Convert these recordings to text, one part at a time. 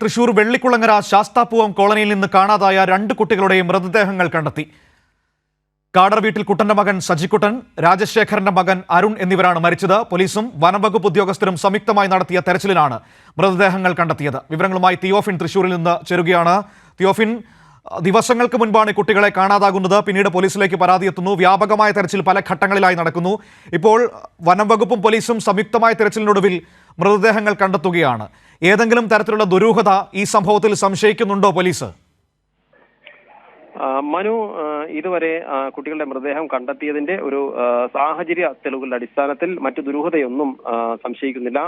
തൃശൂർ വെള്ളിക്കുളങ്ങര ശാസ്താപൂവം കോളനിയിൽ നിന്ന് കാണാതായ 2 കുട്ടികളുടെയും മൃതദേഹങ്ങൾ കണ്ടെത്തി. കാടർ വീട്ടിൽ കുട്ടന്റെ മകൻ സജിക്കുട്ടൻ, രാജശേഖരന്റെ മകൻ അരുൺ എന്നിവരാണ് മരിച്ചത്. പോലീസും വനംവകുപ്പ് ഉദ്യോഗസ്ഥരും സംയുക്തമായി നടത്തിയ തെരച്ചിലിലാണ് മൃതദേഹങ്ങൾ കണ്ടെത്തിയത്. വിവരങ്ങളുമായി തിയോഫിൻ തൃശൂരിൽ നിന്ന് ചേരുകയാണ്. തിയോഫിൻ, ദിവസങ്ങൾക്ക് മുൻപാണ് കുട്ടികളെ കാണാതാകുന്നത്. പിന്നീട് പോലീസിലേക്ക് പരാതി എത്തുന്നു. വ്യാപകമായ തെരച്ചിൽ പല ഘട്ടങ്ങളിലായി നടക്കുന്നു. ഇപ്പോൾ വനംവകുപ്പും പോലീസും സംയുക്തമായ തെരച്ചിലിനൊടുവിൽ മൃതദേഹങ്ങൾ കണ്ടെത്തുകയാണ്. ഏതെങ്കിലും തരത്തിലുള്ള ദുരൂഹത ഈ സംഭവത്തിൽ സംശയിക്കുന്നുണ്ടോ പോലീസ്? മനു, ഇതുവരെ കുട്ടികളുടെ മൃതദേഹം കണ്ടെത്തിയതിന്റെ ഒരു സാഹചര്യ തെളിവുകളുടെ അടിസ്ഥാനത്തിൽ മറ്റു ദുരൂഹതയൊന്നും സംശയിക്കുന്നില്ല.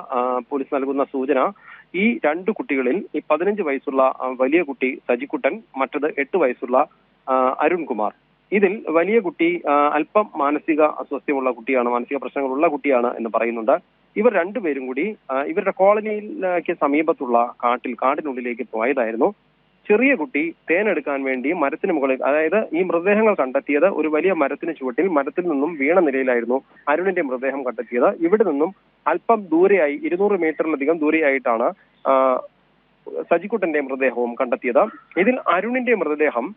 പോലീസ് നൽകുന്ന സൂചന, ഈ 2 കുട്ടികളിൽ ഈ 15 വയസ്സുള്ള വലിയ കുട്ടി സജിക്കുട്ടൻ, മറ്റത് 8 വയസ്സുള്ള അരുൺകുമാർ. ഇതിൽ വലിയ കുട്ടി അല്പം മാനസിക അസ്വസ്ഥ്യമുള്ള കുട്ടിയാണ്, മാനസിക പ്രശ്നങ്ങളുള്ള കുട്ടിയാണ് എന്ന് പറയുന്നുണ്ട്. ഇവർ 2 പേരും കൂടി ഇവരുടെ കോളനിയിലേക്ക് സമീപത്തുള്ള കാട്ടിനുള്ളിലേക്ക് പോയതായിരുന്നു. ചെറിയ കുട്ടി തേനെടുക്കാൻ വേണ്ടി മരത്തിന് മുകളിൽ, അതായത് ഈ മൃതദേഹങ്ങൾ കണ്ടെത്തിയത് ഒരു വലിയ മരത്തിന് ചുവട്ടിൽ, മരത്തിൽ നിന്നും വീണ നിലയിലായിരുന്നു അരുണിന്റെ മൃതദേഹം കണ്ടെത്തിയത്. ഇവിടെ നിന്നും അല്പം ദൂരെയായി 200 മീറ്ററിലധികം ദൂരെയായിട്ടാണ് സജിക്കുട്ടന്റെ മൃതദേഹവും കണ്ടെത്തിയത്. ഇതിൽ അരുണിന്റെ മൃതദേഹം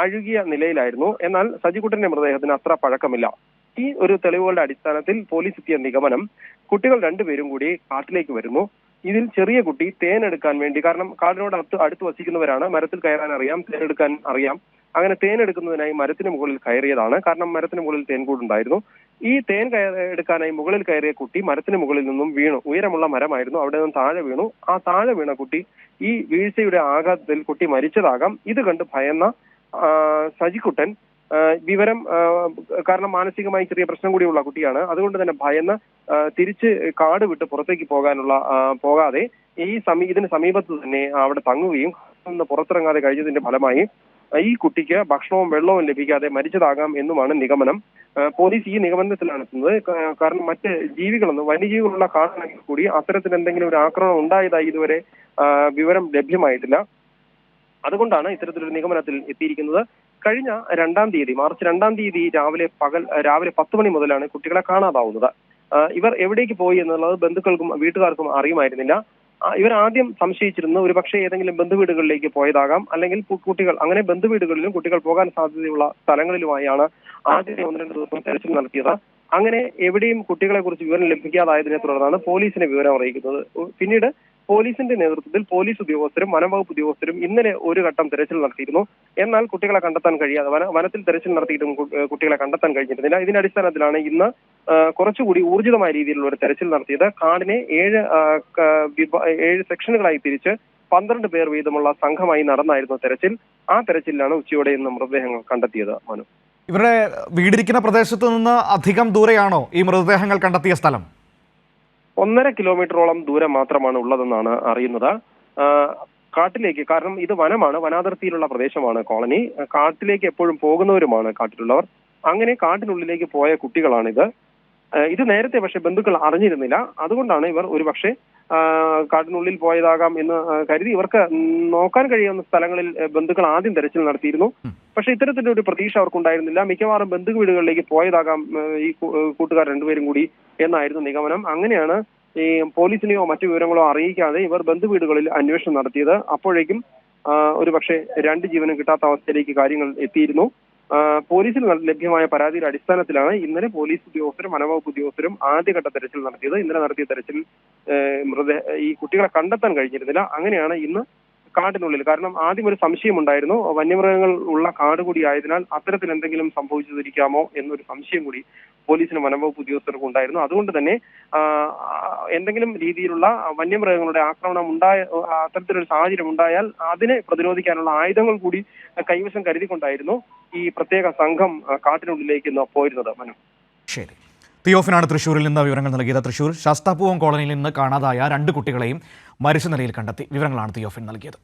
അഴുകിയ നിലയിലായിരുന്നു. എന്നാൽ സജിക്കുട്ടന്റെ മൃതദേഹത്തിന് അത്ര പഴക്കമില്ല. ഈ ഒരു തെളിവുകളുടെ അടിസ്ഥാനത്തിൽ പോലീസ് എത്തിയ നിഗമനം, കുട്ടികൾ 2 പേരും കൂടി കാട്ടിലേക്ക് വരുന്നു. ഇതിൽ ചെറിയ കുട്ടി തേനെടുക്കാൻ വേണ്ടി, കാരണം കാടിനോട് അടുത്ത് വസിക്കുന്നവരാണ്, മരത്തിൽ കയറാൻ അറിയാം, തേനെടുക്കാൻ അറിയാം. അങ്ങനെ തേനെടുക്കുന്നതിനായി മരത്തിന് മുകളിൽ കയറിയതാണ്. കാരണം മരത്തിന് മുകളിൽ തേൻകൂടുണ്ടായിരുന്നു. ഈ തേൻ എടുക്കാനായി മുകളിൽ കയറിയ കുട്ടി മരത്തിന് മുകളിൽ നിന്നും വീണു. ഉയരമുള്ള മരമായിരുന്നു, അവിടെ നിന്നും താഴെ വീണു. ആ താഴെ വീണ കുട്ടി, ഈ വീഴ്ചയുടെ ആഘാതത്തിൽ കുട്ടി മരിച്ചതാകാം. ഇത് കണ്ട് ഭയന്ന സജിക്കുട്ടൻ വിവരം, കാരണം മാനസികമായി ചെറിയ പ്രശ്നം കൂടിയുള്ള കുട്ടിയാണ്, അതുകൊണ്ട് തന്നെ ഭയന്ന് തിരിച്ച് കാട് വിട്ട് പുറത്തേക്ക് പോകാതെ ഇതിന് സമീപത്ത് തന്നെ അവിടെ തങ്ങുകയും പുറത്തിറങ്ങാതെ കഴിഞ്ഞതിന്റെ ഫലമായി ഈ കുട്ടിക്ക് ഭക്ഷണവും വെള്ളവും ലഭിക്കാതെ മരിച്ചതാകാം എന്നുമാണ് നിഗമനം. പോലീസ് ഈ നിഗമനത്തിലാണ് എത്തുന്നത്. കാരണം മറ്റ് ജീവികളൊന്നും, വന്യജീവികളുള്ള കാടാണെങ്കിൽ കൂടി അത്തരത്തിൽ എന്തെങ്കിലും ഒരു ആക്രമണം ഉണ്ടായതായി ഇതുവരെ വിവരം ലഭ്യമായിട്ടില്ല. അതുകൊണ്ടാണ് ഇത്തരത്തിലൊരു നിഗമനത്തിൽ എത്തിയിരിക്കുന്നത്. കഴിഞ്ഞ 2-ാം തീയതി, മാർച്ച് 2-ാം തീയതി രാവിലെ 10 മണി മുതലാണ് കുട്ടികളെ കാണാതാവുന്നത്. ഇവർ എവിടേക്ക് പോയി എന്നുള്ളത് ബന്ധുക്കൾക്കും വീട്ടുകാർക്കും അറിയുമായിരുന്നില്ല. ഇവർ ആദ്യം സംശയിച്ചിരുന്നു ഒരുപക്ഷെ ഏതെങ്കിലും ബന്ധുവീടുകളിലേക്ക് പോയതാകാം, അല്ലെങ്കിൽ കുട്ടികൾ, അങ്ങനെ ബന്ധുവീടുകളിലും കുട്ടികൾ പോകാൻ സാധ്യതയുള്ള സ്ഥലങ്ങളിലുമായാണ് ആദ്യത്തെ 1-2 ദിവസം തെരച്ചിൽ നടത്തിയത്. അങ്ങനെ എവിടെയും കുട്ടികളെ കുറിച്ച് വിവരം ലഭിക്കാതായതിനെ തുടർന്നാണ് പോലീസിനെ വിവരം അറിയിക്കുന്നത്. പിന്നീട് പോലീസിന്റെ നേതൃത്വത്തിൽ പോലീസ് ഉദ്യോഗസ്ഥരും വനംവകുപ്പ് ഉദ്യോഗസ്ഥരും ഇന്നലെ ഒരു ഘട്ടം തെരച്ചിൽ നടത്തിയിരുന്നു. എന്നാൽ കുട്ടികളെ കണ്ടെത്താൻ കഴിയാതെ, വനത്തിൽ തെരച്ചിൽ നടത്തിയിട്ടും കുട്ടികളെ കണ്ടെത്താൻ കഴിഞ്ഞിരുന്നില്ല. ഇതിന്റെ അടിസ്ഥാനത്തിലാണ് ഇന്ന് കുറച്ചുകൂടി ഊർജിതമായ രീതിയിലുള്ള ഒരു തെരച്ചിൽ നടത്തിയത്. കാടിനെ 7 സെക്ഷനുകളായി തിരിച്ച് 12 പേർ വീതമുള്ള സംഘമായി നടന്നായിരുന്നു തെരച്ചിൽ. ആ തെരച്ചിലാണ് ഉച്ചയോടെ ഇന്ന് മൃതദേഹങ്ങൾ കണ്ടെത്തിയത്. മനു, ഇവരുടെ വീടിരിക്കുന്ന പ്രദേശത്ത് നിന്ന് അധികം ദൂരെയാണോ ഈ മൃതദേഹങ്ങൾ കണ്ടെത്തിയ സ്ഥലം? 1.5 കിലോമീറ്ററോളം ദൂരം മാത്രമാണ് ഉള്ളതെന്നാണ് അറിയുന്നത്. കാട്ടിലേക്ക്, കാരണം ഇത് വനമാണ്, വനാതിർത്തിയിലുള്ള പ്രദേശമാണ് കോളനി. കാട്ടിലേക്ക് എപ്പോഴും പോകുന്നവരുമാണ് കാട്ടിലുള്ളവർ. അങ്ങനെ കാട്ടിനുള്ളിലേക്ക് പോയ കുട്ടികളാണിത്. ഇത് നേരത്തെ പക്ഷെ ബന്ധുക്കൾ അറിഞ്ഞിരുന്നില്ല. അതുകൊണ്ടാണ് ഇവർ ഒരുപക്ഷെ കാട്ടിനുള്ളിൽ പോയതാകാം എന്ന് കരുതി ഇവർക്ക് നോക്കാൻ കഴിയുന്ന സ്ഥലങ്ങളിൽ ബന്ധുക്കൾ ആദ്യം തെരച്ചിൽ നടത്തിയിരുന്നു. പക്ഷെ ഇത്തരത്തിലൊരു ഒരു പ്രതീക്ഷ അവർക്കുണ്ടായിരുന്നില്ല. മിക്കവാറും ബന്ധു വീടുകളിലേക്ക് പോയതാകാം ഈ കൂട്ടുകാർ 2 പേരും കൂടി എന്നായിരുന്നു നിഗമനം. അങ്ങനെയാണ് ഈ പോലീസിനെയോ മറ്റു വിവരങ്ങളോ അറിയിക്കാതെ ഇവർ ബന്ധുവീടുകളിൽ അന്വേഷണം നടത്തിയത്. അപ്പോഴേക്കും ഒരുപക്ഷെ 2 ജീവനും കിട്ടാത്ത അവസ്ഥയിലേക്ക് കാര്യങ്ങൾ എത്തിയിരുന്നു. പോലീസിൽ ലഭ്യമായ പരാതിയുടെ അടിസ്ഥാനത്തിലാണ് ഇന്നലെ പോലീസ് ഉദ്യോഗസ്ഥരും വനംവകുപ്പ് ഉദ്യോഗസ്ഥരും ആദ്യഘട്ട തെരച്ചിൽ നടത്തിയത്. ഇന്നലെ നടത്തിയ തെരച്ചിൽ ഈ കുട്ടികളെ കണ്ടെത്താൻ കഴിഞ്ഞിരുന്നില്ല. അങ്ങനെയാണ് ഇന്ന് കാടിനുള്ളിൽ, കാരണം ആദ്യം ഒരു സംശയമുണ്ടായിരുന്നു, വന്യമൃഗങ്ങൾ ഉള്ള കാട് കൂടി ആയതിനാൽ അത്തരത്തിൽ എന്തെങ്കിലും സംഭവിച്ചിരിക്കാമോ എന്നൊരു സംശയം കൂടി പോലീസിനും വനംവകുപ്പ് ഉദ്യോഗസ്ഥർക്കും ഉണ്ടായിരുന്നു. അതുകൊണ്ട് തന്നെ എന്തെങ്കിലും രീതിയിലുള്ള വന്യമൃഗങ്ങളുടെ ആക്രമണം അത്തരത്തിലൊരു സാഹചര്യം ഉണ്ടായാൽ അതിനെ പ്രതിരോധിക്കാനുള്ള ആയുധങ്ങൾ കൂടി കൈവശം കരുതിക്കൊണ്ടായിരുന്നു ഈ പ്രത്യേക സംഘം കാട്ടിനുള്ളിലേക്ക് പോയിരുന്നത്. മനു, ശരി. തിയോഫിനാണ് തൃശ്ശൂരിൽ നിന്ന് വിവരങ്ങൾ നൽകിയത്. തൃശ്ശൂർ ശാസ്താപൂവം കോളനിയിൽ നിന്ന് കാണാതായ 2 കുട്ടികളെയും മരിച്ച നിലയിൽ കണ്ടെത്തി. വിവരങ്ങളാണ് തിയോഫിൻ നൽകിയത്.